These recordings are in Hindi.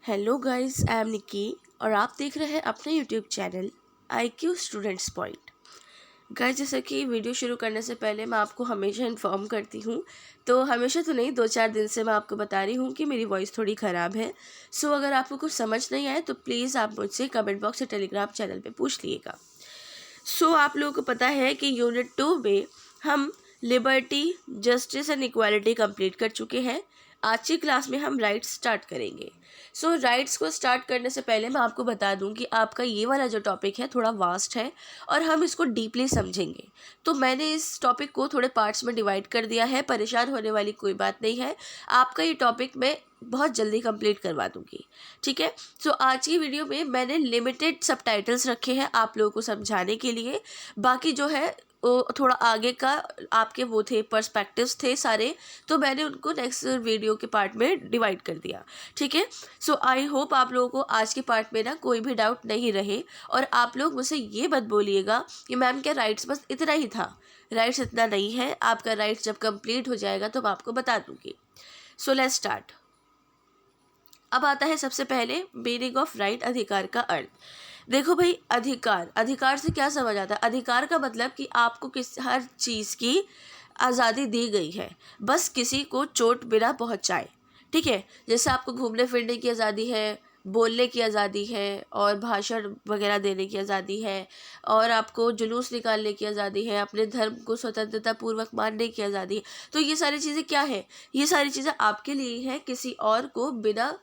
हेलो गाइस, आई एम निकी और आप देख रहे हैं अपने YouTube channel IQ students point. Guys, जैसा कि वीडियो शुरू करने से पहले मैं आपको हमेशा इन्फॉर्म करती हूँ, तो हमेशा तो नहीं, 2-4 दिन से मैं आपको बता रही हूँ कि मेरी वॉइस थोड़ी ख़राब है। सो अगर आपको कुछ समझ नहीं आए तो प्लीज़ आप मुझसे कमेंट बॉक्स या टेलीग्राम चैनल पर पूछ लिएगा। सो आप लोगों को पता है कि यूनिट 2 में हम liberty, justice and equality complete कर चुके हैं। आज की क्लास में हम राइट्स स्टार्ट करेंगे। सो राइट्स को स्टार्ट करने से पहले मैं आपको बता दूं कि आपका ये वाला जो टॉपिक है थोड़ा वास्ट है और हम इसको डीपली समझेंगे। तो मैंने इस टॉपिक को थोड़े पार्ट्स में डिवाइड कर दिया है। परेशान होने वाली कोई बात नहीं है, आपका ये टॉपिक मैं बहुत जल्दी कंप्लीट करवा दूंगी। ठीक है। सो आज की वीडियो में मैंने लिमिटेड सबटाइटल्स रखे हैं आप लोगों को समझाने के लिए। बाकी जो है वो थोड़ा आगे का आपके वो थे, पर्सपेक्टिव्स थे सारे, तो मैंने उनको नेक्स्ट वीडियो के पार्ट में डिवाइड कर दिया। ठीक है। सो आई होप आप लोगों को आज के पार्ट में ना कोई भी डाउट नहीं रहे और आप लोग मुझसे ये मत बोलिएगा कि मैम क्या राइट्स बस इतना ही था। राइट्स इतना नहीं है, आपका राइट्स जब कंप्लीट हो जाएगा तो मैं आपको बता दूंगी। So let's start. अब आता है सबसे पहले मीनिंग ऑफ राइट, अधिकार का अर्थ। देखो भाई, अधिकार, अधिकार से क्या समझ आता है? अधिकार का मतलब कि आपको हर चीज़ की आज़ादी दी गई है, बस किसी को चोट बिना पहुंचाए। ठीक है। जैसे आपको घूमने फिरने की आज़ादी है, बोलने की आज़ादी है और भाषण वगैरह देने की आज़ादी है, और आपको जुलूस निकालने की आज़ादी है, अपने धर्म को स्वतंत्रता पूर्वक मानने की आज़ादी है। तो ये सारी चीज़ें क्या है? ये सारी चीज़ें आपके लिए हैं, किसी और को बिना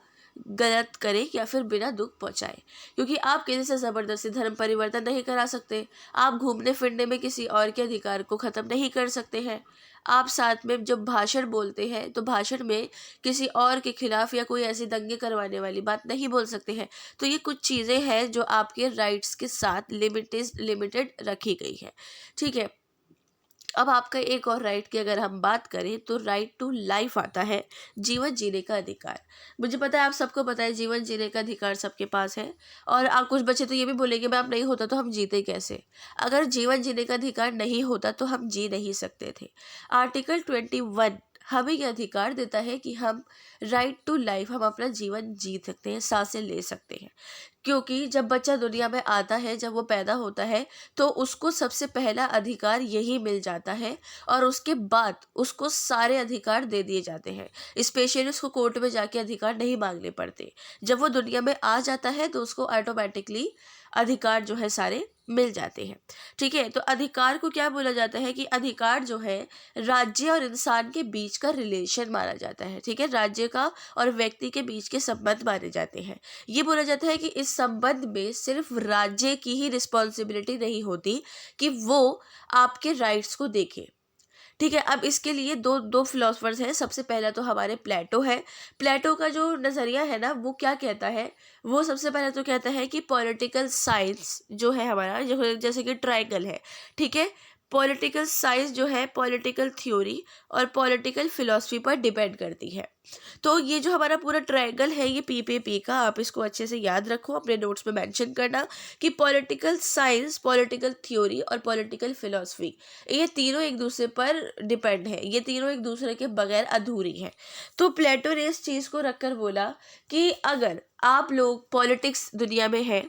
गलत करे या फिर बिना दुख पहुंचाए। क्योंकि आप किसी से ज़बरदस्ती धर्म परिवर्तन नहीं करा सकते, आप घूमने फिरने में किसी और के अधिकार को ख़त्म नहीं कर सकते हैं। आप साथ में जब भाषण बोलते हैं तो भाषण में किसी और के खिलाफ या कोई ऐसी दंगे करवाने वाली बात नहीं बोल सकते हैं। तो ये कुछ चीज़ें हैं जो आपके राइट्स के साथ लिमिटेड रखी गई है। ठीक है। अब आपका एक और राइट की अगर हम बात करें तो राइट टू लाइफ आता है, जीवन जीने का अधिकार। मुझे पता है आप सबको पता है जीवन जीने का अधिकार सबके पास है। और आप कुछ बच्चे तो ये भी बोलेंगे मैम नहीं होता तो हम जीते कैसे? अगर जीवन जीने का अधिकार नहीं होता तो हम जी नहीं सकते थे। आर्टिकल 21 हमें यह अधिकार देता है कि हम राइट टू लाइफ, हम अपना जीवन जी सकते हैं, सांसें ले सकते हैं। क्योंकि जब बच्चा दुनिया में आता है, जब वो पैदा होता है, तो उसको सबसे पहला अधिकार यही मिल जाता है और उसके बाद उसको सारे अधिकार दे दिए जाते हैं। स्पेशली उसको कोर्ट में जाके अधिकार नहीं मांगने पड़ते। जब वो दुनिया में आ जाता है तो उसको ऑटोमेटिकली अधिकार जो है सारे मिल जाते हैं। ठीक है। तो अधिकार को क्या बोला जाता है कि अधिकार जो है राज्य और इंसान के बीच का रिलेशन माना जाता है। ठीक है। राज्य का और व्यक्ति के बीच के संबंध माने जाते हैं। ये बोला जाता है कि इस संबंध में सिर्फ राज्य की ही रिस्पॉन्सिबिलिटी नहीं होती कि वो आपके राइट्स को देखे। ठीक है। अब इसके लिए दो दो फिलोसफर्स हैं। सबसे पहला तो हमारे प्लेटो है। प्लेटो का जो नज़रिया है ना, वो क्या कहता है? वो सबसे पहले तो कहता है कि पॉलिटिकल साइंस जो है हमारा, जो जैसे कि ट्रायंगल है। ठीक है। पॉलिटिकल साइंस जो है पॉलिटिकल थ्योरी और पॉलिटिकल फिलॉसफी पर डिपेंड करती है। तो ये जो हमारा पूरा ट्रायंगल है, ये पी का, आप इसको अच्छे से याद रखो, अपने नोट्स में मेंशन करना कि पॉलिटिकल साइंस, पॉलिटिकल थ्योरी और पॉलिटिकल फिलॉसफी, ये तीनों एक दूसरे पर डिपेंड है, ये तीनों एक दूसरे के बगैर अधूरी है। तो प्लेटो ने इस चीज़ को रखकर बोला कि अगर आप लोग पॉलिटिक्स दुनिया में है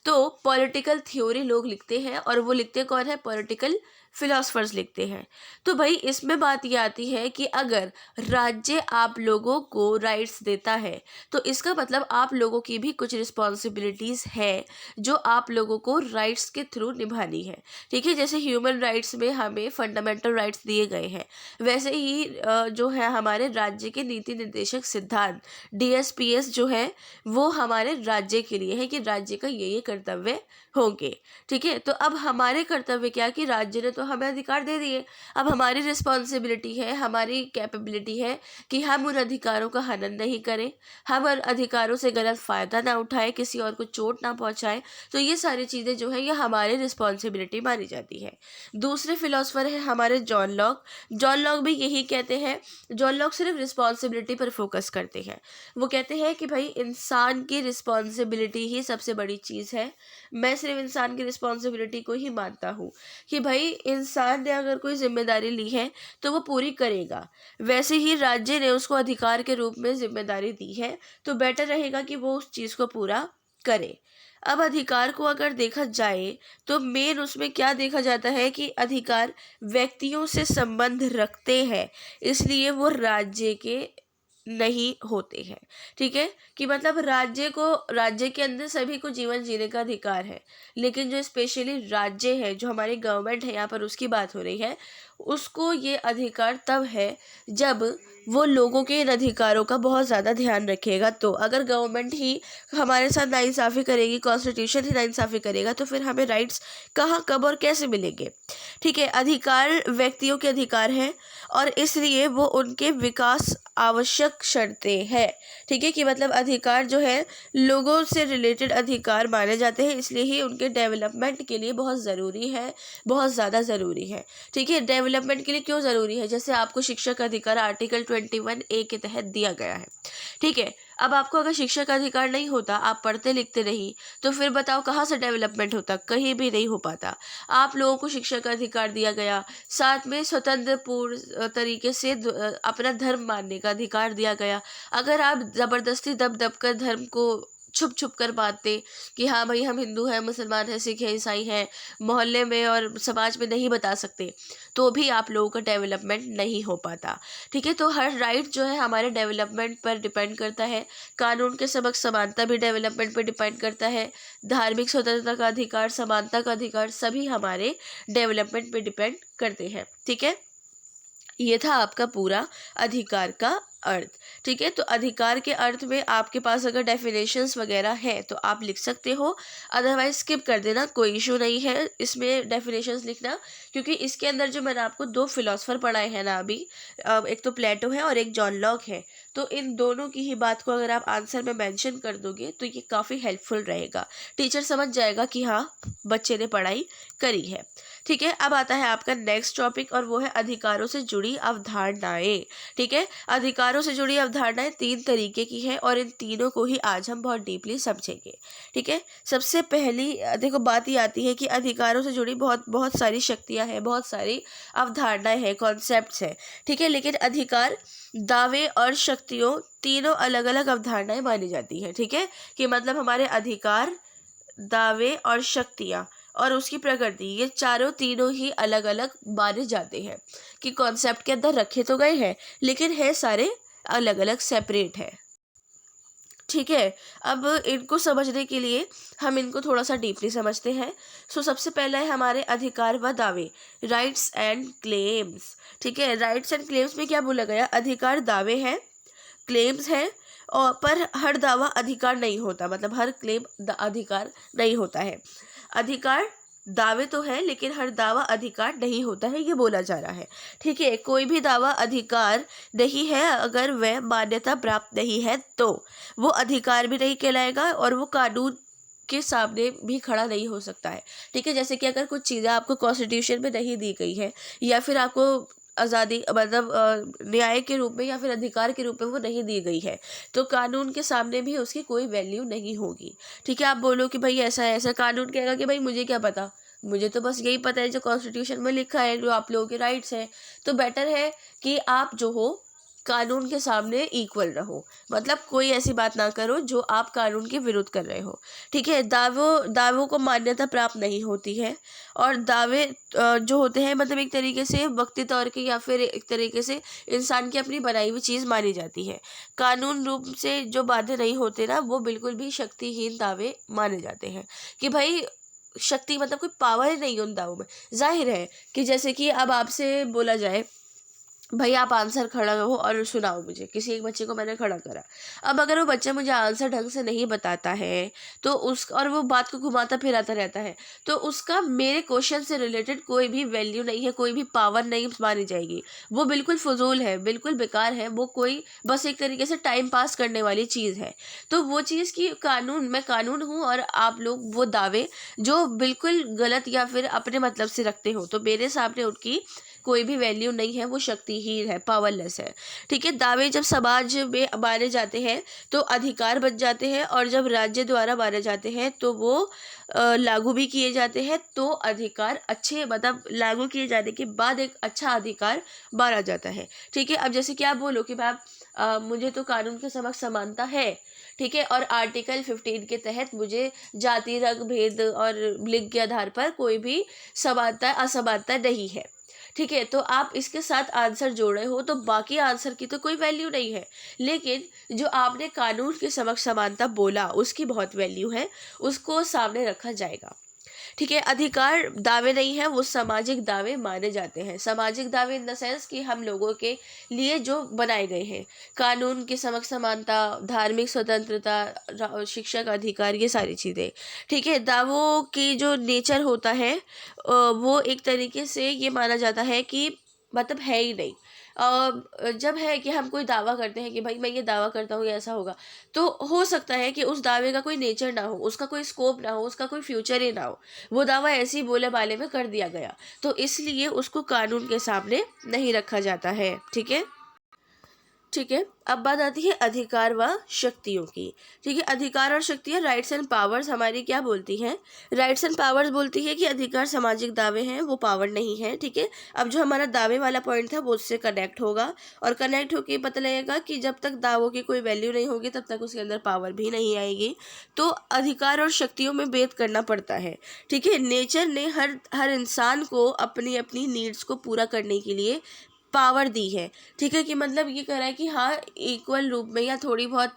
तो पॉलिटिकल थ्योरी लोग लिखते हैं, और वो लिखते कौन है? पॉलिटिकल फिलोसफर्स लिखते हैं। तो भाई इसमें बात ये आती है कि अगर राज्य आप लोगों को राइट्स देता है तो इसका मतलब आप लोगों की भी कुछ रिस्पॉन्सिबिलिटीज़ है जो आप लोगों को राइट्स के थ्रू निभानी है। ठीक है। जैसे ह्यूमन राइट्स में हमें फंडामेंटल राइट्स दिए गए हैं, वैसे ही जो है हमारे राज्य के नीति निर्देशक सिद्धांत DSPS जो है वो हमारे राज्य के लिए है कि राज्य का ये कर्तव्य होंगे। ठीक है। तो अब हमारे कर्तव्य क्या कि राज्य ने तो हमें अधिकार दे दिए, अब हमारी रिस्पॉन्सिबिलिटी है, हमारी कैपेबिलिटी है कि हम उन अधिकारों का हनन नहीं करें, हम उन अधिकारों से गलत फ़ायदा ना उठाएं, किसी और को चोट ना पहुंचाएं। तो ये सारी चीज़ें जो है ये हमारी रिस्पॉन्सिबिलिटी मानी जाती है। दूसरे फिलोसफर है हमारे जॉन लॉक। जॉन लॉक भी यही कहते हैं। जॉन लॉक सिर्फ रिस्पॉन्सिबिलिटी पर फोकस करते हैं। वो कहते हैं कि भाई इंसान की रिस्पॉन्सिबिलिटी ही सबसे बड़ी चीज़ है। मैं सिर्फ इंसान की रिस्पॉन्सिबिलिटी को ही मानता हूँ कि भाई इंसान ने अगर कोई जिम्मेदारी ली है तो वो पूरी करेगा। वैसे ही राज्य ने उसको अधिकार के रूप में जिम्मेदारी दी है, तो बेटर रहेगा कि वो उस चीज़ को पूरा करे। अब अधिकार को अगर देखा जाए तो मेन उसमें क्या देखा जाता है कि अधिकार व्यक्तियों से संबंध रखते हैं, इसलिए वो राज्य के नहीं होते हैं। ठीक है, कि मतलब राज्य के अंदर सभी को जीवन जीने का अधिकार है, लेकिन जो स्पेशली राज्य है, जो हमारी गवर्नमेंट है, यहाँ पर उसकी बात हो रही है, उसको ये अधिकार तब है जब वो लोगों के इन अधिकारों का बहुत ज़्यादा ध्यान रखेगा। तो अगर गवर्नमेंट ही हमारे साथ नाइंसाफ़ी करेगी, कॉन्स्टिट्यूशन ही नाइंसाफ़ी करेगा, तो फिर हमें राइट्स कहाँ, कब और कैसे मिलेंगे। ठीक है, अधिकार व्यक्तियों के अधिकार हैं और इसलिए वो उनके विकास आवश्यक शर्तें हैं। ठीक है, कि मतलब अधिकार जो है लोगों से रिलेटेड अधिकार माने जाते हैं, इसलिए ही उनके डेवलपमेंट के लिए बहुत ज़रूरी है, बहुत ज़्यादा ज़रूरी है। ठीक है, डेवलपमेंट के लिए क्यों ज़रूरी है, जैसे आपको शिक्षा का अधिकार आर्टिकल 21A के तहत दिया गया है। ठीक है, अब आपको अगर शिक्षा का अधिकार नहीं होता, आप पढ़ते लिखते नहीं, तो फिर बताओ कहाँ से डेवलपमेंट होता, कहीं भी नहीं हो पाता। आप लोगों को शिक्षा का अधिकार दिया गया, साथ में स्वतंत्र पूर्ण तरीके से अपना धर्म मानने का अधिकार दिया गया। अगर आप ज़बरदस्ती दब दब कर धर्म को छुप छुप कर बांटते कि हाँ भाई हम हिंदू हैं, मुसलमान हैं, सिख हैं, ईसाई हैं, मोहल्ले में और समाज में नहीं बता सकते, तो भी आप लोगों का डेवलपमेंट नहीं हो पाता। ठीक है, तो हर राइट जो है हमारे डेवलपमेंट पर डिपेंड करता है। कानून के सबक समानता भी डेवलपमेंट पर डिपेंड करता है। धार्मिक स्वतंत्रता का अधिकार, समानता का अधिकार, सभी हमारे डेवलपमेंट पे डिपेंड करते हैं। ठीक है, ये था आपका पूरा अधिकार का अर्थ। ठीक है, तो अधिकार के अर्थ में आपके पास अगर डेफिनेशंस वगैरह है तो आप लिख सकते हो, अदरवाइज स्किप कर देना, कोई इशू नहीं है इसमें डेफिनेशंस लिखना, क्योंकि इसके अंदर जो मैंने आपको दो फिलोसफर पढ़ाए हैं ना अभी, एक तो प्लेटो है और एक जॉन लॉक है, तो इन दोनों की ही बात को अगर आप आंसर में मेंशन कर दोगे तो ये काफ़ी हेल्पफुल रहेगा। टीचर समझ जाएगा कि हाँ बच्चे ने पढ़ाई करी है। ठीक है, अब आता है आपका नेक्स्ट टॉपिक और वो है अधिकारों से जुड़ी अवधारणाएं। ठीक है, अधिकारों से जुड़ी अवधारणाएं 3 तरीके की है और इन तीनों को ही आज हम बहुत डीपली समझेंगे। ठीक है, सबसे पहली देखो बात ही आती है कि अधिकारों से जुड़ी बहुत बहुत सारी शक्तियां हैं, बहुत सारी अवधारणाएं हैं, कॉन्सेप्ट्स हैं। ठीक है, लेकिन अधिकार, दावे और शक्तियों तीनों अलग अलग अवधारणाएं मानी जाती हैं। ठीक है, कि मतलब हमारे अधिकार, दावे और शक्तियाँ और उसकी प्रकृति, ये चारों तीनों ही अलग अलग माने जाते हैं, कि कॉन्सेप्ट के अंदर रखे तो गए हैं लेकिन है सारे अलग अलग सेपरेट है। ठीक है, अब इनको समझने के लिए हम इनको थोड़ा सा डीपली समझते हैं। सबसे पहला है हमारे अधिकार व दावे, राइट्स एंड क्लेम्स। ठीक है, राइट्स एंड क्लेम्स में क्या बोला गया, अधिकार दावे हैं, क्लेम्स हैं, और पर हर दावा अधिकार नहीं होता, मतलब हर क्लेम अधिकार नहीं होता है। अधिकार दावे तो है लेकिन हर दावा अधिकार नहीं होता है, ये बोला जा रहा है। ठीक है, कोई भी दावा अधिकार नहीं है अगर वह मान्यता प्राप्त नहीं है, तो वो अधिकार भी नहीं कहलाएगा और वो कानून के सामने भी खड़ा नहीं हो सकता है। ठीक है, जैसे कि अगर कुछ चीज़ें आपको कॉन्स्टिट्यूशन में नहीं दी गई है या फिर आपको आज़ादी मतलब न्याय के रूप में या फिर अधिकार के रूप में वो नहीं दी गई है, तो कानून के सामने भी उसकी कोई वैल्यू नहीं होगी। ठीक है, आप बोलो कि भाई ऐसा है, ऐसा कानून कहेगा कि भाई मुझे क्या पता, मुझे तो बस यही पता है जो कॉन्स्टिट्यूशन में लिखा है, जो आप लोगों के राइट्स हैं। तो बेटर है कि आप जो हो कानून के सामने इक्वल रहो, मतलब कोई ऐसी बात ना करो जो आप कानून के विरुद्ध कर रहे हो। ठीक है, दावों को मान्यता प्राप्त नहीं होती है और दावे जो होते हैं मतलब एक तरीके से वक्ती तौर के या फिर एक तरीके से इंसान की अपनी बनाई हुई चीज़ मानी जाती है। कानून रूप से जो बाध्य नहीं होते ना, वो बिल्कुल भी शक्तिहीन दावे माने जाते हैं, कि भाई शक्ति मतलब कोई पावर ही नहीं है उन दावों में। जाहिर है कि जैसे कि अब आपसे बोला जाए भाई आप आंसर खड़ा हो और सुनाओ मुझे, किसी एक बच्चे को मैंने खड़ा करा, अब अगर वो बच्चा मुझे आंसर ढंग से नहीं बताता है तो और वो बात को घुमाता फिराता रहता है, तो उसका मेरे क्वेश्चन से रिलेटेड कोई भी वैल्यू नहीं है, कोई भी पावर नहीं मानी जाएगी। वो बिल्कुल फजूल है, बिल्कुल बेकार है, वो कोई बस एक तरीके से टाइम पास करने वाली चीज़ है। तो वो चीज़ की मैं कानून हूँ और आप लोग वो दावे जो बिल्कुल गलत या फिर अपने मतलब से रखते हो, तो मेरे सामने उनकी कोई भी वैल्यू नहीं है, वो शक्तिहीन है, पावरलेस है। ठीक है, दावे जब समाज में माने जाते हैं तो अधिकार बन जाते हैं, और जब राज्य द्वारा माने जाते हैं तो वो लागू भी किए जाते हैं। तो अधिकार अच्छे, मतलब लागू किए जाने के बाद एक अच्छा अधिकार माना जाता है। ठीक है, अब जैसे कि आप बोलो कि मैम मुझे तो कानून के समक्ष समानता है, ठीक है, और आर्टिकल 15 के तहत मुझे जाति, रंग भेद और लिंग के आधार पर कोई भी समानता असमानता नहीं है। ठीक है, तो आप इसके साथ आंसर जोड़ रहे हो तो बाकी आंसर की तो कोई वैल्यू नहीं है, लेकिन जो आपने कानून के समक्ष समानता बोला उसकी बहुत वैल्यू है, उसको सामने रखा जाएगा। ठीक है, अधिकार दावे नहीं है, वो सामाजिक दावे माने जाते हैं। सामाजिक दावे इन द सेंस कि हम लोगों के लिए जो बनाए गए हैं, कानून के समक्ष समानता, धार्मिक स्वतंत्रता, शिक्षा का अधिकार, ये सारी चीज़ें। ठीक है, दावों की जो नेचर होता है वो एक तरीके से ये माना जाता है कि मतलब है ही नहीं। जब है कि हम कोई दावा करते हैं कि भाई मैं ये दावा करता हूँ, ये ऐसा होगा, तो हो सकता है कि उस दावे का कोई नेचर ना हो, उसका कोई स्कोप ना हो, उसका कोई फ्यूचर ही ना हो, वो दावा ऐसे ही बोले बाले में कर दिया गया, तो इसलिए उसको कानून के सामने नहीं रखा जाता है। ठीक है, ठीक है, अब बात आती है अधिकार व शक्तियों की। ठीक है, अधिकार और शक्तियाँ, राइट्स एंड पावर्स हमारी क्या बोलती हैं? राइट्स एंड पावर्स बोलती है कि अधिकार सामाजिक दावे हैं, वो पावर नहीं है। ठीक है, अब जो हमारा दावे वाला पॉइंट था वो उससे कनेक्ट होगा, और कनेक्ट होके पता लगेगा कि जब तक दावों की कोई वैल्यू नहीं होगी तब तक उसके अंदर पावर भी नहीं आएगी। तो अधिकार और शक्तियों में भेद करना पड़ता है। ठीक है, नेचर ने हर इंसान को अपनी अपनी नीड्स को पूरा करने के लिए पावर दी है। ठीक है, कि मतलब ये कह रहा है कि हाँ, इक्वल रूप में या थोड़ी बहुत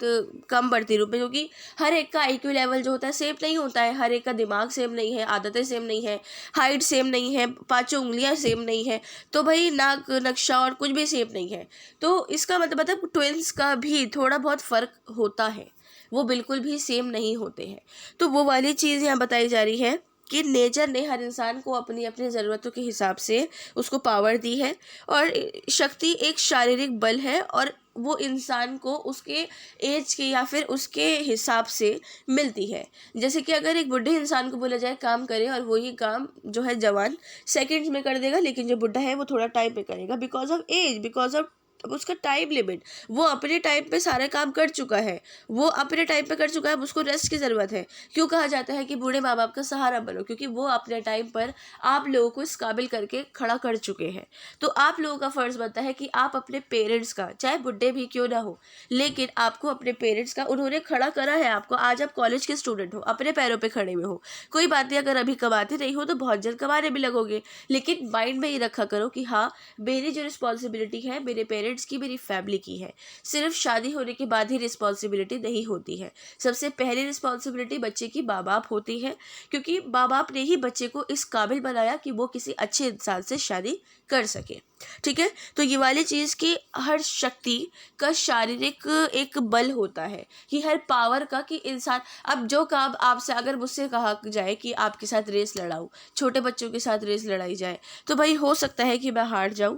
कम बढ़ती रूप में, क्योंकि हर एक का आईक्यू लेवल जो होता है सेम नहीं होता है, हर एक का दिमाग सेम नहीं है, आदतें सेम नहीं है, हाइट सेम नहीं है, पांचों उंगलियां सेम नहीं है, तो भाई नाक नक्शा और कुछ भी सेम नहीं है। तो इसका मतलब ट्विंस का भी थोड़ा बहुत फ़र्क होता है, वो बिल्कुल भी सेम नहीं होते हैं। तो वो वाली चीज़ यहाँ बताई जा रही है कि नेचर ने हर इंसान को अपनी अपनी ज़रूरतों के हिसाब से उसको पावर दी है, और शक्ति एक शारीरिक बल है, और वो इंसान को उसके एज के या फिर उसके हिसाब से मिलती है। जैसे कि अगर एक बुढ़े इंसान को बोला जाए काम करे, और वही काम जो है जवान सेकंड्स में कर देगा, लेकिन जो बुढ़ा है वो थोड़ा टाइम में करेगा, because of age, because of अब उसका टाइम लिमिट, वो अपने टाइम पे सारे काम कर चुका है, वो अपने टाइम पे कर चुका है, अब उसको रेस्ट की ज़रूरत है। क्यों कहा जाता है कि बूढ़े माँ बाप का सहारा बनो? क्योंकि वो अपने टाइम पर आप लोगों को इस काबिल करके खड़ा कर चुके हैं। तो आप लोगों का फ़र्ज़ बनता है कि आप अपने पेरेंट्स का, चाहे बुढ़े भी क्यों ना हो, लेकिन आपको अपने पेरेंट्स का, उन्होंने खड़ा करा है आपको, आज आप कॉलेज के स्टूडेंट हो, अपने पैरों पर खड़े हुए हो, कोई बात नहीं, अगर अभी कमाते नहीं हो तो बहुत जल्द कमाने भी लगोगे, लेकिन माइंड में ये रखा करो कि हाँ, मेरी जो रिस्पॉन्सिबिलिटी है मेरे पेरेंट्स की, मेरी फैमिली की है। सिर्फ शादी होने के बाद ही रिस्पॉन्सिबिलिटी नहीं होती है, सबसे पहली रिस्पॉन्सिबिलिटी बच्चे की माँ बाप होती है, क्योंकि माँ बाप ने ही बच्चे को इस काबिल बनाया कि वो किसी अच्छे इंसान से शादी कर सके। ठीक है, तो ये वाली चीज़ की हर शक्ति का शारीरिक एक बल होता है, कि हर पावर का, कि इंसान, अब जो काम आपसे, अगर मुझसे कहा जाए कि आपके साथ रेस लड़ाऊं, छोटे बच्चों के साथ रेस लड़ाई जाए, तो भाई हो सकता है कि मैं हार जाऊं,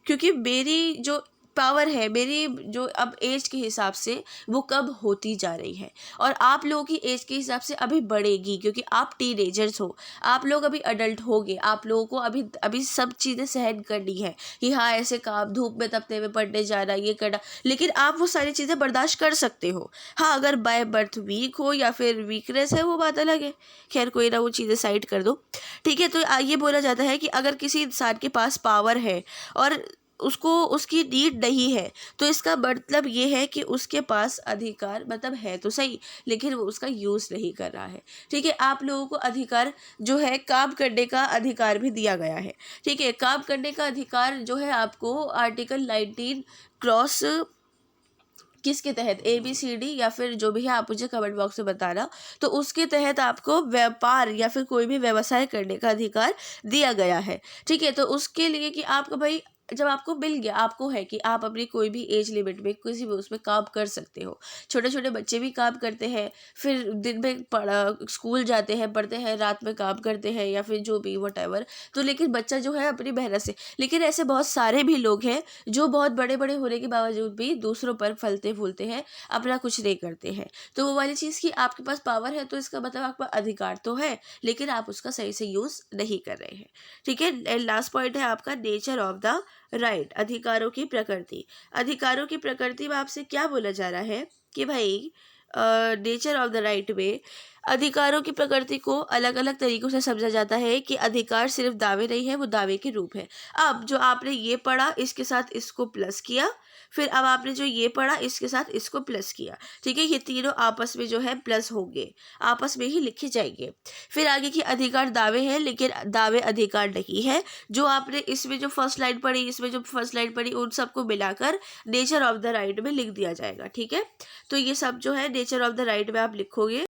क्योंकि मेरी जो पावर है, मेरी जो अब एज के हिसाब से वो कब होती जा रही है, और आप लोगों की एज के हिसाब से अभी बढ़ेगी, क्योंकि आप टीनेजर्स हो, आप लोग अभी अडल्ट होगे, आप लोगों को अभी अभी सब चीज़ें सहन करनी है, कि हाँ ऐसे काम, धूप में तपने में, पढ़ने जाना, ये करना, लेकिन आप वो सारी चीज़ें बर्दाश्त कर सकते हो। हाँ, अगर बाय बर्थ वीक हो या फिर वीकनेस है वो बात अलग है, खैर कोई ना, वो चीज़ें साइड कर दो। ठीक है, तो ये बोला जाता है कि अगर किसी इंसान के पास पावर है और उसको उसकी नीड नहीं है, तो इसका मतलब ये है कि उसके पास अधिकार मतलब है तो सही, लेकिन वो उसका यूज़ नहीं कर रहा है। ठीक है, आप लोगों को अधिकार जो है, काम करने का अधिकार भी दिया गया है। ठीक है, काम करने का अधिकार जो है आपको आर्टिकल 19 क्रॉस किसके तहत, ABCD या फिर जो भी है आप मुझे कमेंट बॉक्स में बताना, तो उसके तहत आपको व्यापार या फिर कोई भी व्यवसाय करने का अधिकार दिया गया है। ठीक है, तो उसके लिए कि आपका भाई जब आपको मिल गया, आपको है कि आप अपनी कोई भी एज लिमिट में किसी भी उसमें काम कर सकते हो। छोटे छोटे बच्चे भी काम करते हैं, फिर दिन में स्कूल जाते हैं, पढ़ते हैं, रात में काम करते हैं, या फिर जो भी वट। तो लेकिन बच्चा जो है अपनी मेहनत से, लेकिन ऐसे बहुत सारे भी लोग हैं जो बहुत बड़े बड़े होने के बावजूद भी दूसरों पर फलते फूलते हैं, अपना कुछ नहीं करते हैं। तो वो वाली चीज़ कि आपके पास पावर है तो इसका मतलब आपका अधिकार तो है, लेकिन आप उसका सही से यूज़ नहीं कर रहे हैं। ठीक है। एंड लास्ट पॉइंट है आपका नेचर ऑफ द राइट, अधिकारों की प्रकृति। अधिकारों की प्रकृति में आपसे क्या बोला जा रहा है कि भाई नेचर ऑफ द राइट में अधिकारों की प्रकृति को अलग अलग तरीकों से समझा जाता है कि अधिकार सिर्फ दावे नहीं है, वो दावे के रूप है। अब जो आपने ये पढ़ा इसके साथ इसको प्लस किया, फिर अब आपने जो ये पढ़ा इसके साथ इसको प्लस किया, ठीक है। ये तीनों आपस में जो है प्लस होंगे, आपस में ही लिखे जाएंगे। फिर आगे की अधिकार दावे हैं, लेकिन दावे अधिकार नहीं है। जो आपने इसमें जो फर्स्ट लाइन पढ़ी, इसमें जो फर्स्ट लाइन पढ़ी, उन सबको मिलाकर नेचर ऑफ द राइट में लिख दिया जाएगा। ठीक है। तो ये सब जो है नेचर ऑफ द राइट में आप लिखोगे,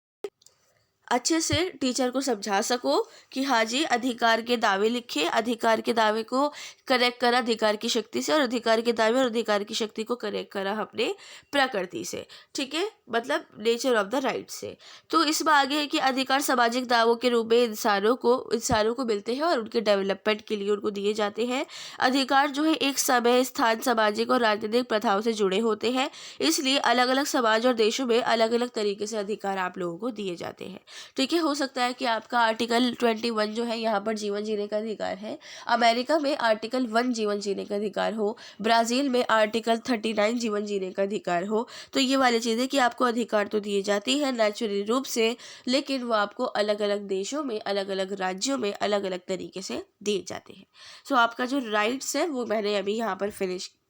अच्छे से टीचर को समझा सको कि हाँ जी अधिकार के दावे लिखे, अधिकार के दावे को कनेक्ट करा अधिकार की शक्ति से, और अधिकार के दावे और अधिकार की शक्ति को कनेक्ट करा अपने प्रकृति से। ठीक है, मतलब नेचर ऑफ द राइट से। तो इसमें आगे है कि अधिकार सामाजिक दावों के रूप में इंसानों को मिलते हैं और उनके डेवलपमेंट के लिए उनको दिए जाते हैं। अधिकार जो है एक समय, स्थान, सामाजिक और राजनीतिक प्रथाओं से जुड़े होते हैं, इसलिए अलग अलग समाज और देशों में अलग अलग तरीके से अधिकार आप लोगों को दिए जाते हैं। ठीक है। हो सकता है कि आपका आर्टिकल 21 जो है यहाँ पर जीवन जीने का अधिकार है, अमेरिका में आर्टिकल 1 जीवन जीने का अधिकार हो, ब्राज़ील में आर्टिकल 39 जीवन जीने का अधिकार हो। तो ये वाली चीज़ें कि आपको अधिकार तो दिए जाती है नेचुरली रूप से, लेकिन वो आपको अलग अलग देशों में, अलग अलग राज्यों में अलग अलग तरीके से दिए जाते हैं। सो आपका जो राइट्स है वो मैंने अभी यहाँ पर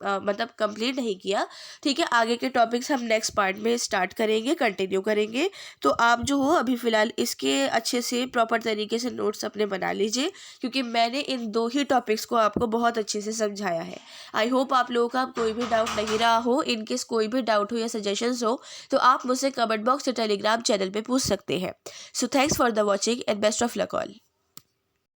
मतलब कंप्लीट नहीं किया। ठीक है, आगे के टॉपिक्स हम नेक्स्ट पार्ट में स्टार्ट करेंगे, कंटिन्यू करेंगे। तो आप जो हो अभी फ़िलहाल इसके अच्छे से प्रॉपर तरीके से नोट्स अपने बना लीजिए, क्योंकि मैंने इन 2 ही टॉपिक्स को आपको बहुत अच्छे से समझाया है। आई होप आप लोगों का कोई भी डाउट नहीं रहा हो। इनकेस कोई भी डाउट हो या सजेशंस हो तो आप मुझसे कमेंट बॉक्स या टेलीग्राम चैनल पर पूछ सकते हैं। So thanks for the watching and best of luck all.